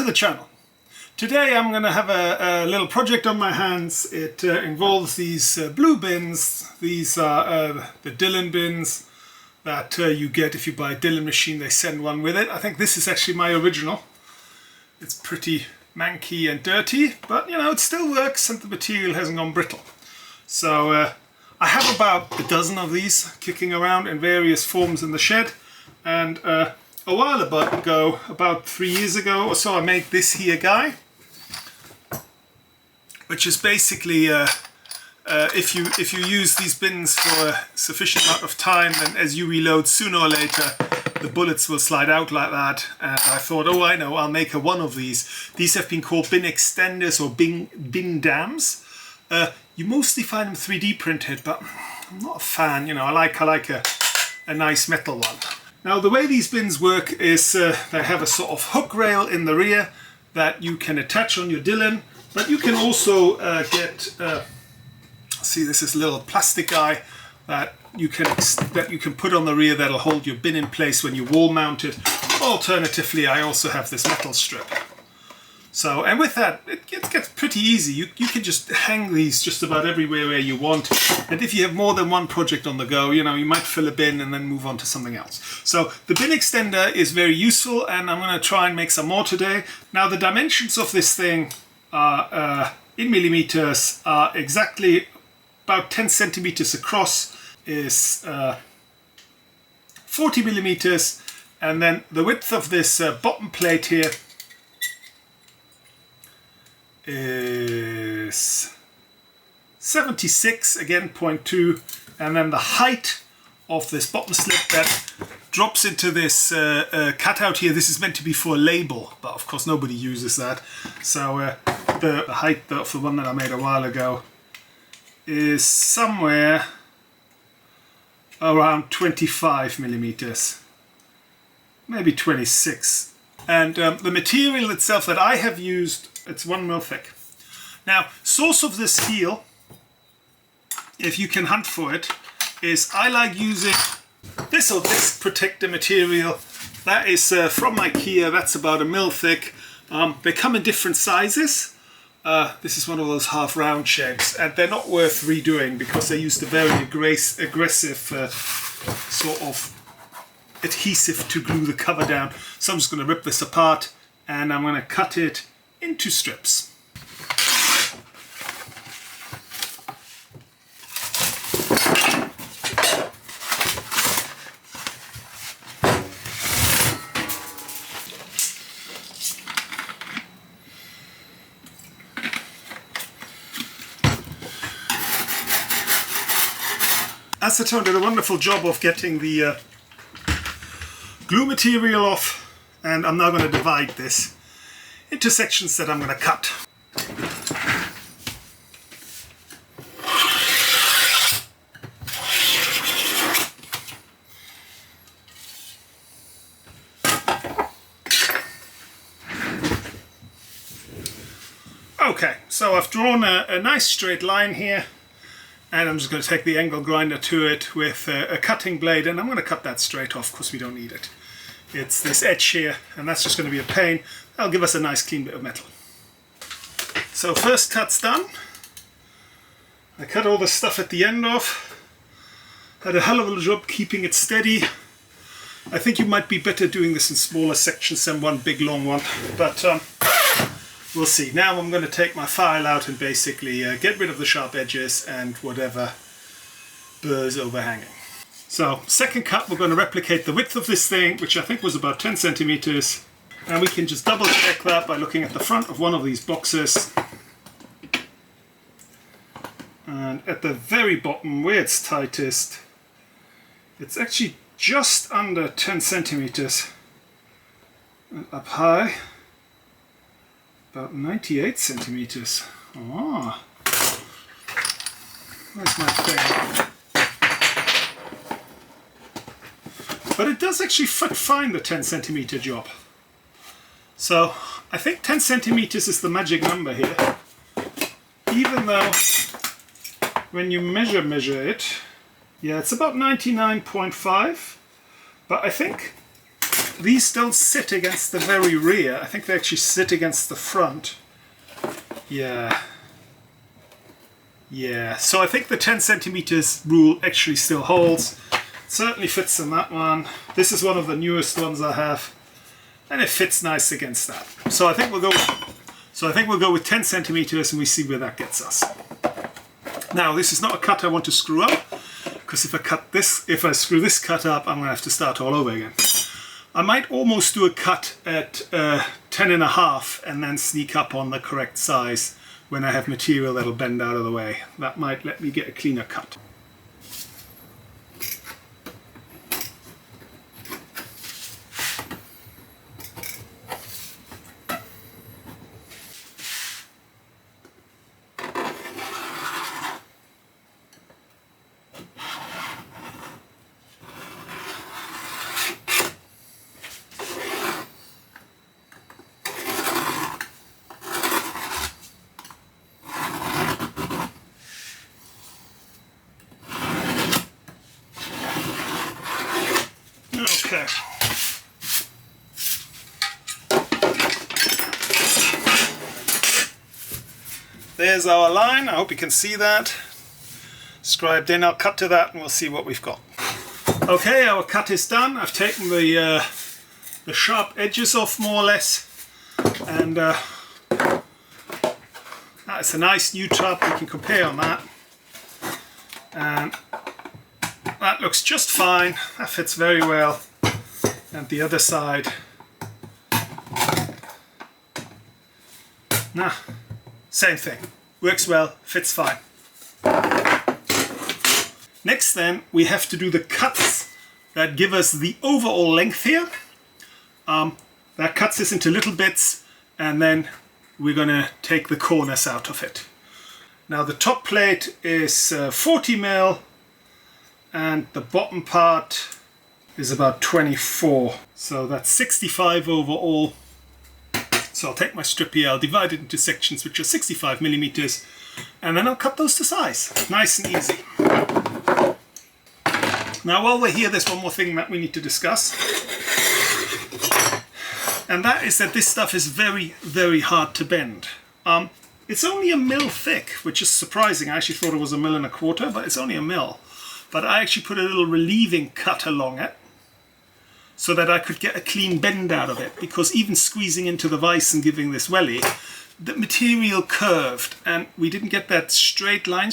the channel. Today I'm going to have a little project on my hands. It involves these blue bins. These are the Dillon bins that you get if you buy a Dillon machine. They send one with it. I think this is actually my original. It's pretty manky and dirty, but you know, it still works and the material hasn't gone brittle. So I have about a dozen of these kicking around in various forms in the shed, and a while ago, about 3 years ago or so, I made this here guy, which is basically if you use these bins for a sufficient amount of time, then as you reload, sooner or later the bullets will slide out like that. And I thought, oh, I know, I'll make one of these. These have been called bin extenders or bin dams. You mostly find them 3D printed, but I'm not a fan. You know, I like a nice metal one. Now the way these bins work is they have a sort of hook rail in the rear that you can attach on your Dillon, but you can also get see, this is a little plastic guy that you can put on the rear that'll hold your bin in place when you wall mount it. Alternatively, I also have this metal strip. So, and with that, it gets pretty easy. You can just hang these just about everywhere where you want. And if you have more than one project on the go, you know, you might fill a bin and then move on to something else. So the bin extender is very useful, and I'm going to try and make some more today. Now the dimensions of this thing are in millimeters, are exactly about 10 centimeters across, is 40 millimeters, and then the width of this bottom plate here is 76, again 0.2, and then the height of this bottom slit that drops into this cutout here, this is meant to be for a label, but of course nobody uses that. So the height of the one that I made a while ago is somewhere around 25 millimeters, maybe 26. And the material itself that I have used, it's 1 mil thick. Now, source of this heel, if you can hunt for it, is I like using this or this protector material. That is from IKEA, that's about 1 mil thick. They come in different sizes. This is one of those half round shapes, and they're not worth redoing because they used a very aggressive sort of adhesive to glue the cover down. So I'm just going to rip this apart and I'm going to cut it into strips. Acetone did a wonderful job of getting the glue material off, and I'm now going to divide this into sections that I'm going to cut. Okay, so I've drawn a nice straight line here. And I'm just going to take the angle grinder to it with a cutting blade, and I'm going to cut that straight off because we don't need it. It's this edge here, and that's just going to be a pain. That'll give us a nice clean bit of metal. So first cut's done. I cut all the stuff at the end off. Had a hell of a job keeping it steady. I think you might be better doing this in smaller sections than one big long one, but we'll see. Now I'm going to take my file out and basically get rid of the sharp edges and whatever burrs overhanging. So second cut, we're going to replicate the width of this thing, which I think was about 10 centimeters. And we can just double check that by looking at the front of one of these boxes. And at the very bottom, where it's tightest, it's actually just under 10 centimeters. And up high, about 98 centimeters. Ah, where's my thing? But it does actually fit fine, the 10 centimeter job. So I think 10 centimeters is the magic number here. Even though when you measure it, yeah, it's about 99.5. But I think these don't sit against the very rear. I think they actually sit against the front. Yeah. Yeah, so I think the 10 centimeters rule actually still holds. It certainly fits in that one. This is one of the newest ones I have, and it fits nice against that. So I think we'll go with 10 centimeters and we see where that gets us. Now, this is not a cut I want to screw up, because if I screw this cut up, I'm going to have to start all over again. I might almost do a cut at 10.5 and then sneak up on the correct size when I have material that'll bend out of the way. That might let me get a cleaner cut. Okay. There's our line. I hope you can see that. Scribed in. I'll cut to that and we'll see what we've got. Okay, our cut is done. I've taken the sharp edges off more or less, and that's a nice new top. We can compare on that, and that looks just fine. That fits very well. And the other side, same thing. Works well, fits fine. Next then, we have to do the cuts that give us the overall length here. That cuts this into little bits, and then we're going to take the corners out of it. Now the top plate is 40 mil, and the bottom part is about 24. So that's 65 overall. So I'll take my strip here, I'll divide it into sections which are 65 millimeters, and then I'll cut those to size. Nice and easy. Now while we're here, there's one more thing that we need to discuss. And that is that this stuff is very, very hard to bend. It's only a mil thick, which is surprising. I actually thought it was 1.25 mils, but it's only a mil. But I actually put a little relieving cut along it, so that I could get a clean bend out of it, because even squeezing into the vise and giving this welly, the material curved and we didn't get that straight line.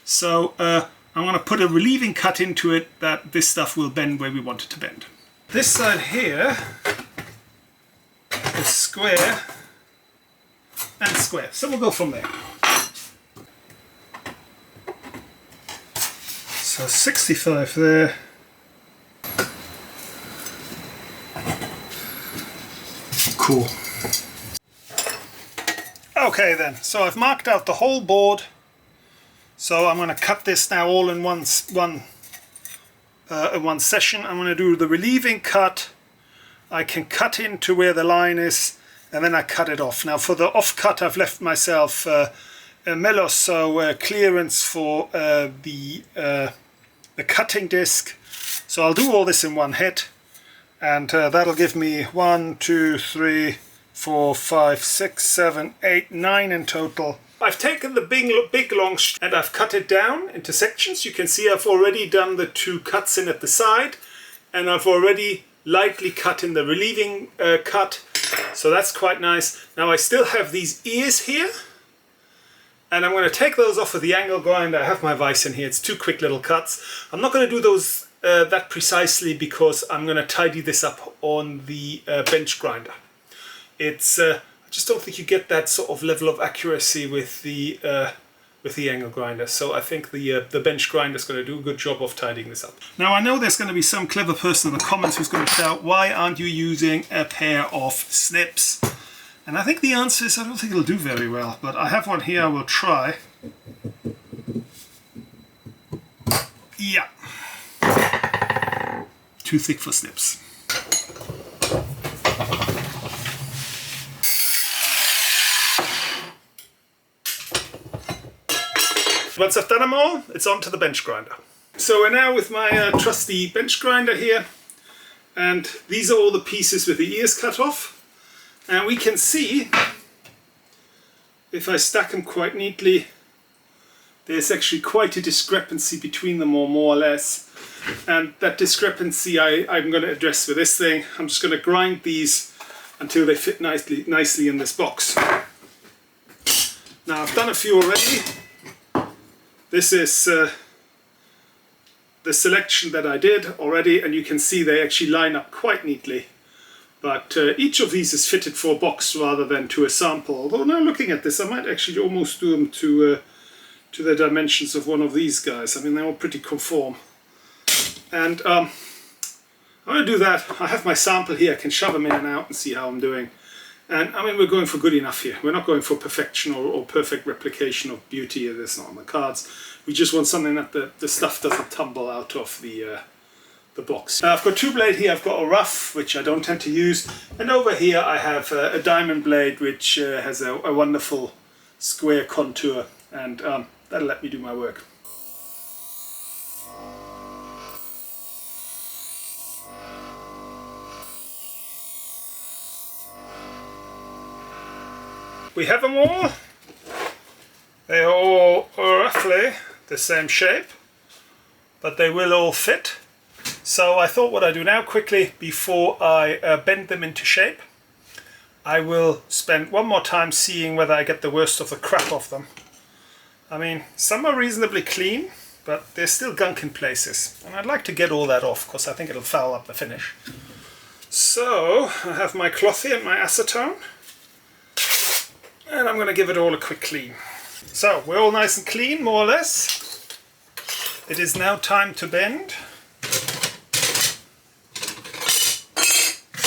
So I'm going to put a relieving cut into it that this stuff will bend where we want it to bend. This side here is square and square, so we'll go from there. So 65 there. Cool. Okay then, so I've marked out the whole board. So I'm going to cut this now all in one session. I'm going to do the relieving cut. I can cut into where the line is, and then I cut it off. Now for the off cut, I've left myself a mil or so clearance for the cutting disc. So I'll do all this in one hit. And that'll give me 1, 2, 3, 4, 5, 6, 7, 8, 9 in total. I've taken the big long strip and I've cut it down into sections. You can see I've already done the 2 cuts in at the side, and I've already lightly cut in the relieving cut. So that's quite nice. Now I still have these ears here, and I'm going to take those off with the angle grinder. I have my vise in here. It's 2 quick little cuts. I'm not going to do those that precisely, because I'm going to tidy this up on the bench grinder. It's I just don't think you get that sort of level of accuracy with the angle grinder. So I think the bench grinder is going to do a good job of tidying this up. Now I know there's going to be some clever person in the comments who's going to shout, why aren't you using a pair of snips? And I think the answer is I don't think it'll do very well, but I have one here. I will try. Yeah. Too thick for snips. Once I've done them all, it's on to the bench grinder. So we're now with my trusty bench grinder here, And these are all the pieces with the ears cut off. And we can see, if I stack them quite neatly, there's actually quite a discrepancy between them, or more or less. And that discrepancy I'm going to address with this thing. I'm just going to grind these until they fit nicely in this box. Now I've done a few already. This is the selection that I did already, and you can see they actually line up quite neatly. But each of these is fitted for a box rather than to a sample. Although now looking at this, I might actually almost do them to the dimensions of one of these guys. I mean, they're all pretty conform. And I'm going to do that. I have my sample here. I can shove them in and out and see how I'm doing. And I mean, we're going for good enough here. We're not going for perfection or perfect replication of beauty. That's not on the cards. We just want something that the stuff doesn't tumble out of the box. Now I've got two blades here. I've got a rough, which I don't tend to use. And over here I have a diamond blade, which has a wonderful square contour. And that'll let me do my work. We have them all. They are all roughly the same shape, but they will all fit. So I thought what I'd do now quickly, before I bend them into shape, I will spend one more time seeing whether I get the worst of the crap off them. I mean, some are reasonably clean, but there's still gunk in places. And I'd like to get all that off, because I think it'll foul up the finish. So I have my cloth here and my acetone. And I'm going to give it all a quick clean. So we're all nice and clean, more or less. It is now time to bend.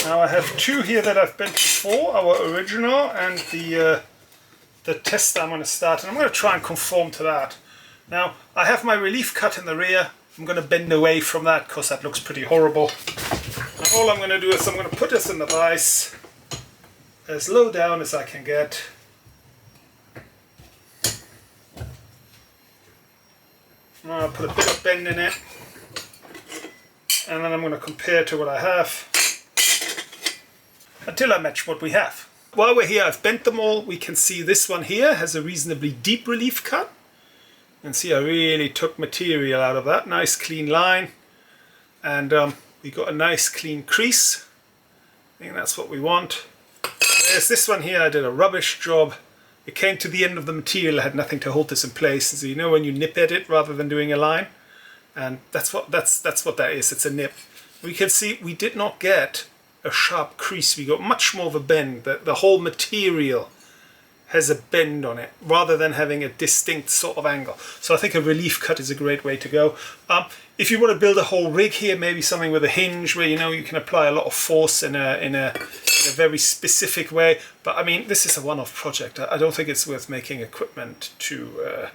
Now I have two here that I've bent before, our original and the test I'm going to start. And I'm going to try and conform to that. Now I have my relief cut in the rear. I'm going to bend away from that because that looks pretty horrible. And all I'm going to do is I'm going to put this in the vise as low down as I can get. I'll put a bit of bend in it, and then I'm going to compare to what I have until I match what we have. While we're here, I've bent them all. We can see this one here has a reasonably deep relief cut. You can see I really took material out of that. Nice clean line, and we got a nice clean crease. I think that's what we want. There's this one here. I did a rubbish job. It came to the end of the material, I had nothing to hold this in place. So you know when you nip at it rather than doing a line? And that's what that is, it's a nip. We can see we did not get a sharp crease, we got much more of a bend. The whole material has a bend on it, rather than having a distinct sort of angle. So I think a relief cut is a great way to go. If you want to build a whole rig here, maybe something with a hinge where you can apply a lot of force in a very specific way. But I mean, this is a one-off project. I don't think it's worth making equipment to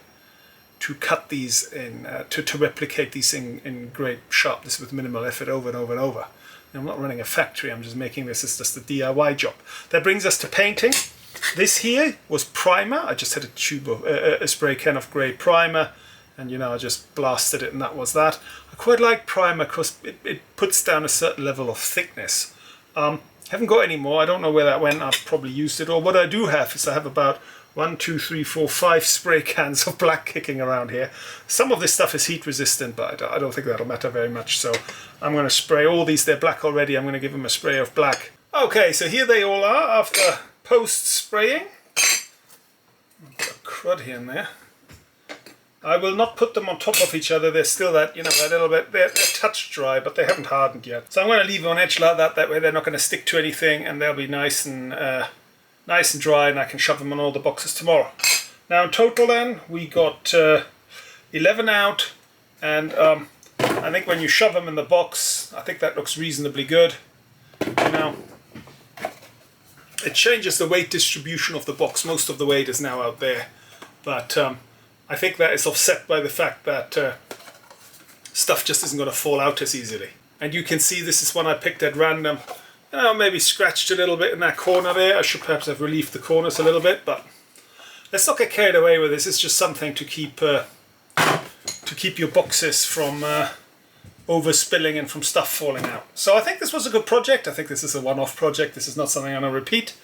cut these in, to replicate these in great sharpness with minimal effort over and over and over. I'm not running a factory, I'm just making this as just a DIY job. That brings us to painting. This here was primer. I just had a tube of a spray can of grey primer, and I just blasted it, and that was that. I quite like primer because it puts down a certain level of thickness. Haven't got any more. I don't know where that went. I've probably used it all. What I do have is I have about 1, 2, 3, 4, 5 spray cans of black kicking around here. Some of this stuff is heat resistant, but I don't think that'll matter very much. So I'm going to spray all these. They're black already. I'm going to give them a spray of black. Okay, so here they all are after post-spraying. Put a crud here and there. I will not put them on top of each other. They're still that, a little bit, they're touch dry, but they haven't hardened yet. So I'm going to leave them on edge like that. That way they're not going to stick to anything, and they'll be nice and dry, and I can shove them on all the boxes tomorrow. Now in total then, we got 11 out, and I think when you shove them in the box, I think that looks reasonably good. It changes the weight distribution of the box. Most of the weight is now out there, but I think that is offset by the fact that stuff just isn't going to fall out as easily. And you can see this is one I picked at random. Maybe scratched a little bit in that corner there. I should perhaps have relieved the corners a little bit, but let's not get carried away with this. It's just something to keep your boxes from overspilling and from stuff falling out. So I think this was a good project. I think this is a one-off project. This is not something I'm going to repeat.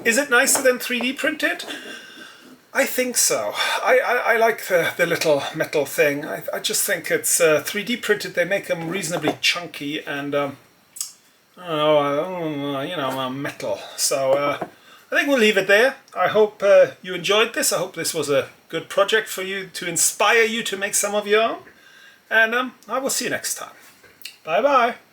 Is it nicer than 3D printed? I think so. I like the little metal thing. I just think it's 3D printed. They make them reasonably chunky and metal. So I think we'll leave it there. I hope you enjoyed this. I hope this was a good project for you to inspire you to make some of your own. And I will see you next time. Bye bye.